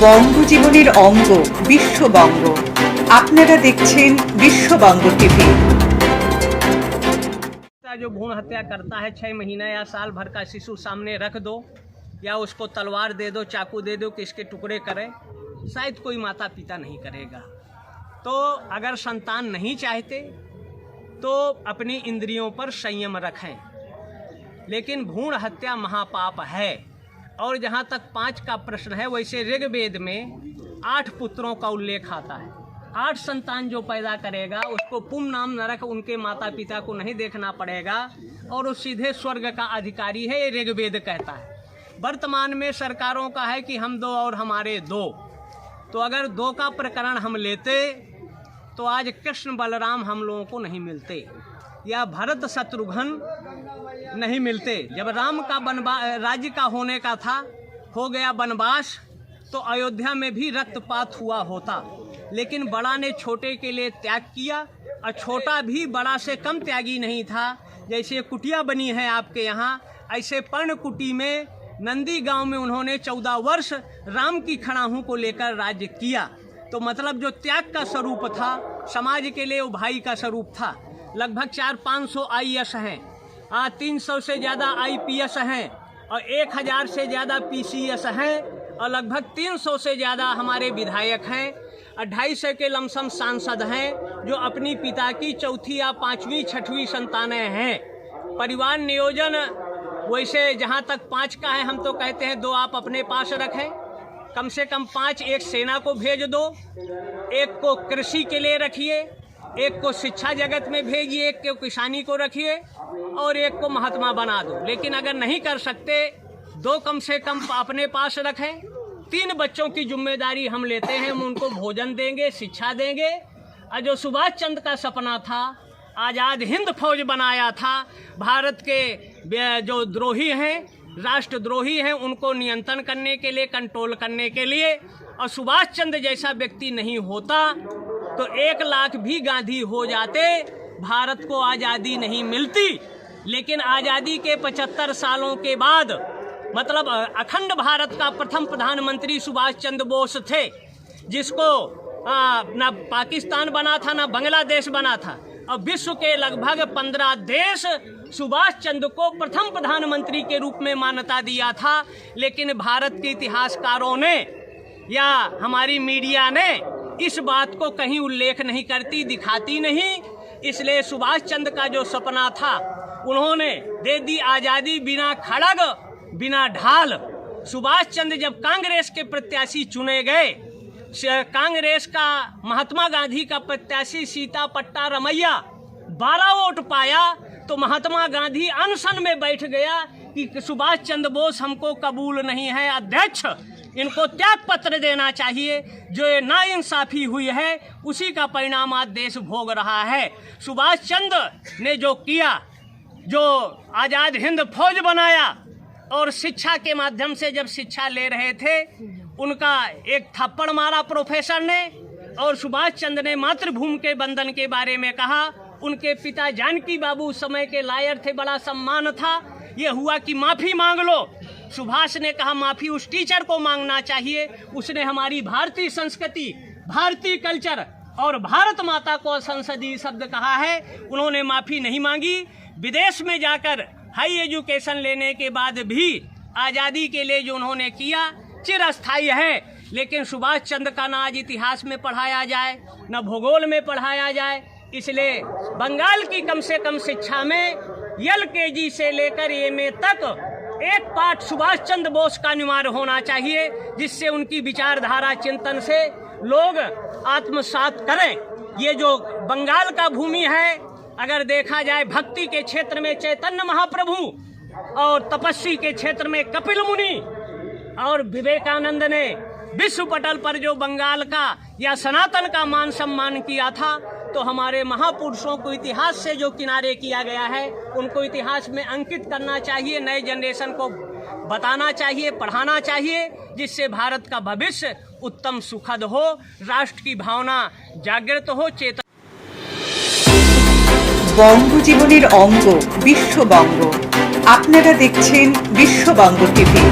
বঙ্গজীবনের অঙ্গ বিশ্ববঙ্গ। আপনারা দেখছেন বিশ্ববঙ্গ টিভি। जो भ्रूण हत्या करता है 6 महीने या साल भर का शिशु सामने रख दो या उसको तलवार दे दो, चाकू दे दो कि इसके टुकड़े करे, शायद कोई माता पिता नहीं करेगा। तो अगर संतान नहीं चाहते तो अपनी इंद्रियों पर संयम रखें, लेकिन भ्रूण हत्या महापाप है। और जहाँ तक 5 का प्रश्न है, वैसे ऋग्वेद में 8 पुत्रों का उल्लेख आता है। 8 संतान जो पैदा करेगा उसको पुम नाम नरक, उनके माता पिता को नहीं देखना पड़ेगा और वो सीधे स्वर्ग का अधिकारी है, ये ऋग्वेद कहता है। वर्तमान में सरकारों का है कि हम 2 और हमारे 2। तो अगर 2 का प्रकरण हम लेते तो आज कृष्ण बलराम हम लोगों को नहीं मिलते, या भरत शत्रुघ्न नहीं मिलते। जब राम का राज्य का होने का था, हो गया वनवास, तो अयोध्या में भी रक्तपात हुआ होता, लेकिन बड़ा ने छोटे के लिए त्याग किया और छोटा भी बड़ा से कम त्यागी नहीं था। जैसे कुटिया बनी है आपके यहाँ, ऐसे पर्णकुटी में नंदी गांव में उन्होंने 14 वर्ष राम की खड़ाहू को लेकर राज्य किया। तो मतलब जो त्याग का स्वरूप था समाज के लिए, वो भाई का स्वरूप था। लगभग 400-500 IAS हैं, 300 से ज़्यादा IPS हैं और 1000 से ज़्यादा PCS हैं और लगभग 300 से ज़्यादा हमारे विधायक हैं। 250 के लमसम सांसद हैं जो अपनी पिता की 4वीं या 5वीं 6वीं संतानें हैं। परिवार नियोजन वैसे जहाँ तक 5 का है, हम तो कहते हैं 2 आप अपने पास रखें, कम से कम 5 एक सेना को भेज दो, एक को कृषि के लिए रखिए, एक को शिक्षा जगत में भेजिए, एक को किसानी को रखिए और एक को महात्मा बना दो। लेकिन अगर नहीं कर सकते, 2 कम से कम अपने पास रखें। 3 बच्चों की जिम्मेदारी हम लेते हैं, हम उनको भोजन देंगे, शिक्षा देंगे। और जो सुभाष चंद्र का सपना था, आज़ाद हिंद फौज बनाया था, भारत के जो द्रोही हैं, राष्ट्रद्रोही हैं, उनको नियंत्रण करने के लिए, कंट्रोल करने के लिए। और सुभाष चंद्र जैसा व्यक्ति नहीं होता तो 1 लाख भी गांधी हो जाते, भारत को आज़ादी नहीं मिलती। लेकिन आज़ादी के 75 सालों के बाद, मतलब अखंड भारत का प्रथम प्रधानमंत्री सुभाष चंद्र बोस थे, जिसको ना पाकिस्तान बना था ना बांग्लादेश बना था, और विश्व के लगभग 15 देश सुभाष चंद्र को प्रथम प्रधानमंत्री के रूप में मान्यता दिया था। लेकिन भारत के इतिहासकारों ने या हमारी मीडिया ने इस बात को कहीं उल्लेख नहीं करती, दिखाती नहीं। इसलिए सुभाष चंद्र का जो सपना था, उन्होंने दे दी आज़ादी बिना खड़ग बिना ढाल। सुभाष चंद्र जब कांग्रेस के प्रत्याशी चुने गए, कांग्रेस का महात्मा गांधी का प्रत्याशी सीता पट्टा रमैया 12 वोट पाया, तो महात्मा गांधी अनशन में बैठ गया कि सुभाष चंद्र बोस हमको कबूल नहीं है, अध्यक्ष इनको त्याग पत्र देना चाहिए। जो ये नाइंसाफ़ी हुई है, उसी का परिणाम आज देश भोग रहा है। सुभाष चंद्र ने जो किया, जो आज़ाद हिंद फौज बनाया और शिक्षा के माध्यम से जब शिक्षा ले रहे थे, उनका एक थप्पड़ मारा प्रोफेसर ने, और सुभाष चंद्र ने मातृभूमि के बंधन के बारे में कहा। उनके पिता जानकी बाबू उस समय के लायर थे, बड़ा सम्मान था। ये हुआ कि माफ़ी मांग लो, सुभाष ने कहा माफ़ी उस टीचर को मांगना चाहिए, उसने हमारी भारतीय संस्कृति, भारतीय कल्चर और भारत माता को संसदीय शब्द कहा है। उन्होंने माफ़ी नहीं मांगी। विदेश में जाकर हाई एजुकेशन लेने के बाद भी आज़ादी के लिए जो उन्होंने किया चिरस्थायी है। लेकिन सुभाष चंद्र का ना आज इतिहास में पढ़ाया जाए, न भूगोल में पढ़ाया जाए। इसलिए बंगाल की कम से कम शिक्षा में LKG से लेकर MA तक एक पाठ सुभाष चंद्र बोस का अनिवार्य होना चाहिए, जिससे उनकी विचारधारा चिंतन से लोग आत्मसात करें। ये जो बंगाल का भूमि है, अगर देखा जाए भक्ति के क्षेत्र में चैतन्य महाप्रभु और तपस्वी के क्षेत्र में कपिल मुनि और विवेकानंद ने विश्व पटल पर जो बंगाल का या सनातन का मान सम्मान किया था, तो हमारे महापुरुषों को इतिहास से जो किनारे किया गया है, उनको इतिहास में अंकित करना चाहिए, नए जनरेशन को बताना चाहिए, पढ़ाना चाहिए, जिससे भारत का भविष्य उत्तम सुखद हो, राष्ट्र की भावना जागृत हो, चेतन। বঙ্গজীবনের অঙ্গ বিশ্ববঙ্গ। আপনারা দেখছেন বিশ্ববঙ্গ টিভি।